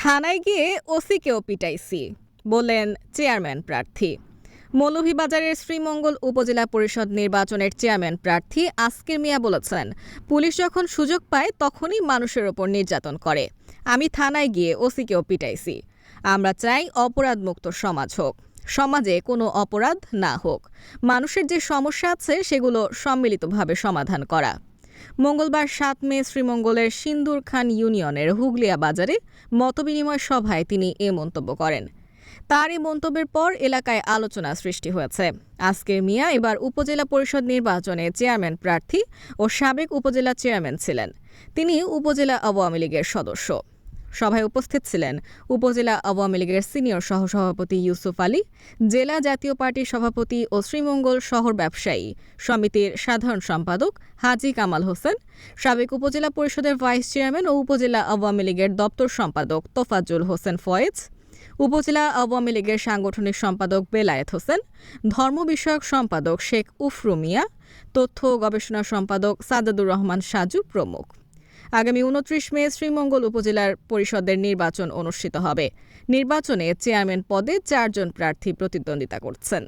থানায় গিয়ে ওসিকেও পিটাইছি বললেন চেয়ারম্যান প্রার্থী। মৌলভীবাজারের শ্রীমঙ্গল উপজেলা পরিষদ নির্বাচনের চেয়ারম্যান প্রার্থী আসকির মিয়া বলেছেন, পুলিশ যখন সুযোগ পায় তখনই মানুষের ওপর নির্যাতন করে। আমি থানায় গিয়ে ওসিকেও পিটাইছি। আমরা চাই অপরাধমুক্ত সমাজ হোক, সমাজে কোনো অপরাধ না হোক, মানুষের যে সমস্যা আছে সেগুলো সম্মিলিতভাবে সমাধান করা। মঙ্গলবার ৭ মে শ্রীমঙ্গলের সিন্দুর খান ইউনিয়নের হুগলিয়া বাজারে মতবিনিময় সভায় তিনি এ মন্তব্য করেন। তার এই মন্তব্যের পর এলাকায় আলোচনা সৃষ্টি হয়েছে। আসকির মিয়া এবার উপজেলা পরিষদ নির্বাচনে চেয়ারম্যান প্রার্থী ও সাবেক উপজেলা চেয়ারম্যান ছিলেন। তিনি উপজেলা আওয়ামী লীগের সদস্য। সভায় উপস্থিত ছিলেন উপজেলা আওয়ামী লীগের সিনিয়র সহসভাপতি ইউসুফ আলী, জেলা জাতীয় পার্টির সভাপতি ও শ্রীমঙ্গল শহর ব্যবসায়ী সমিতির সাধারণ সম্পাদক হাজী কামাল হোসেন, সাবেক উপজেলা পরিষদের ভাইস চেয়ারম্যান ও উপজেলা আওয়ামী লীগের দপ্তর সম্পাদক তোফাজ্জল হোসেন ফয়েজ, উপজেলা আওয়ামী লীগের সাংগঠনিক সম্পাদক বেলায়েত হোসেন, ধর্ম বিষয়ক সম্পাদক শেখ উফরু মিয়া, তথ্য ও গবেষণা সম্পাদক সাদাদুর রহমান সাজু প্রমুখ। আগামী ২৯ মে শ্রীমঙ্গল উপজেলার পরিষদের নির্বাচন অনুষ্ঠিত হবে। নির্বাচনে চেয়ারম্যান পদে ৪ জন প্রার্থী প্রতিদ্বন্দ্বিতা করছেন।